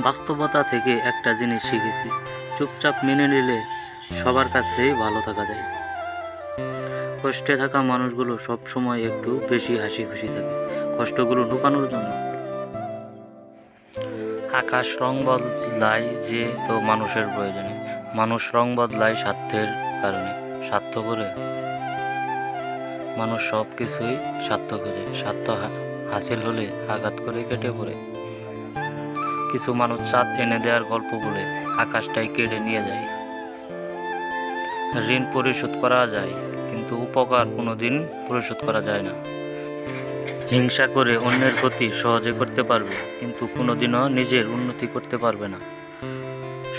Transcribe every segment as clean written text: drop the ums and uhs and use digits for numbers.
বাস্তবতা থেকে একটা জিনিস শিখেছি, চুপচাপ মেনে নিলে সবার কাছেই ভালো থাকা যায়। কষ্টে থাকা মানুষগুলো সব সময় একটু বেশি হাসি খুশি থাকে, কষ্টগুলো লুকানোর জন্য। আকাশ রং বদলায় যে তো মানুষের প্রয়োজনে, মানুষ রং বদলায় স্বার্থের কারণে। স্বার্থ করে মানুষ সব কিছুই স্বার্থ করে, স্বার্থ হাসিল হলে আঘাত করে কেটে পড়ে। কিছু মানুষ চাঁদ এনে দেওয়ার গল্প বলে আকাশটাই কেড়ে নিয়ে যায়। ঋণ পরিশোধ করা যায়, কিন্তু উপকার কোনোদিন পরিশোধ করা যায় না। হিংসা করে অন্যের ক্ষতি সহজে করতে পারবে, কিন্তু কোনোদিনও নিজের উন্নতি করতে পারবে না।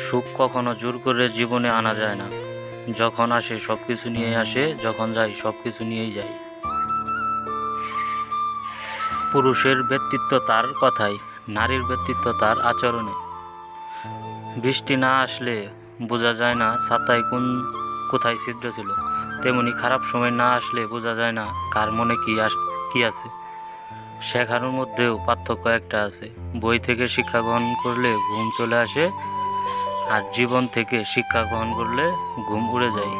সুখ কখনো জোর করে জীবনে আনা যায় না। যখন আসে সব কিছু নিয়ে আসে, যখন যায় সব কিছু নিয়েই যায়। পুরুষের ব্যক্তিত্ব তার কথায়, নারীর ব্যক্তিত্ব তার আচরণে। বৃষ্টি না আসলে বোঝা যায় না ছাতায় কোথায় ছিদ্র ছিল, তেমনি খারাপ সময় না আসলে বোঝা যায় না কার মনে কি আছে। শেখানোর মধ্যেও পার্থক্য একটা আছে। বই থেকে শিক্ষা গ্রহণ করলে ঘুম চলে আসে, আর জীবন থেকে শিক্ষা গ্রহণ করলে ঘুম উড়ে যায়।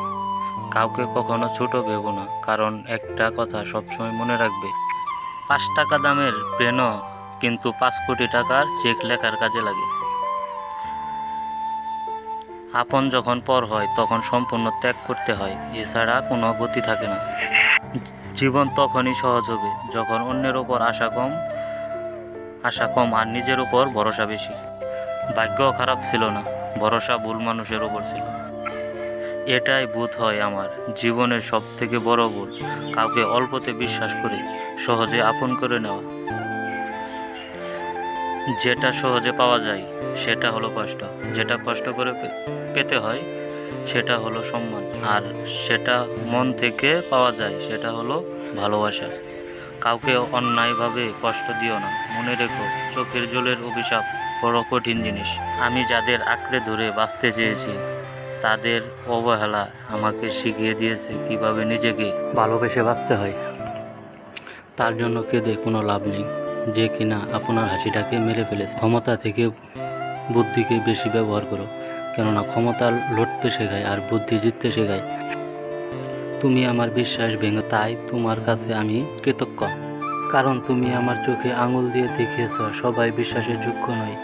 কাউকে কখনো ছোট ভেবো না, কারণ একটা কথা সবসময় মনে রাখবে, 5 টাকা দামের পেনও কিন্তু 5 কোটি টাকার চেক লেখার কাজে লাগে। আপন যখন পর হয় তখন সম্পূর্ণ ত্যাগ করতে হয়, এছাড়া কোনো গতি থাকে না। জীবন তখনই সহজ হবে যখন অন্যের ওপর আশা কম আর নিজের উপর ভরসা বেশি। ভাগ্য খারাপ ছিল না, ভরসা ভুল মানুষের ওপর ছিল। এটাই বোধ হয় আমার জীবনের সব থেকে বড় ভুল, কাউকে অল্পতে বিশ্বাস করে সহজে আপন করে নেওয়া। যেটা সহজে পাওয়া যায় সেটা হলো কষ্ট, যেটা কষ্ট করে পেতে হয় সেটা হলো সম্মান, আর সেটা মন থেকে পাওয়া যায় সেটা হলো ভালোবাসা। কাউকে অন্যায়ভাবে কষ্ট দিও না, মনে রেখো চোখের জলের অভিশাপ বড় কঠিন জিনিস। আমি যাদের আঁকড়ে ধরে বাঁচতে চেয়েছি তাদের অবহেলা আমাকে শিখিয়ে দিয়েছে কিভাবে নিজেকে ভালোবেসে বাঁচতে হয়। তার জন্য কেঁদে কোনো লাভ নেই, যে কিনা আপনার হাসিটাকে মেরে ফেলেছে। ক্ষমতা থেকে বুদ্ধিকে বেশি ব্যবহার করো, কেননা ক্ষমতা লড়তে শেখায় আর বুদ্ধি জিততে শেখায়। তুমি আমার বিশ্বাস ভেঙে, তাই তোমার কাছে আমি কৃতজ্ঞ, কারণ তুমি আমার চোখে আঙুল দিয়ে দেখিয়েছ সবাই বিশ্বাসের যোগ্য নয়।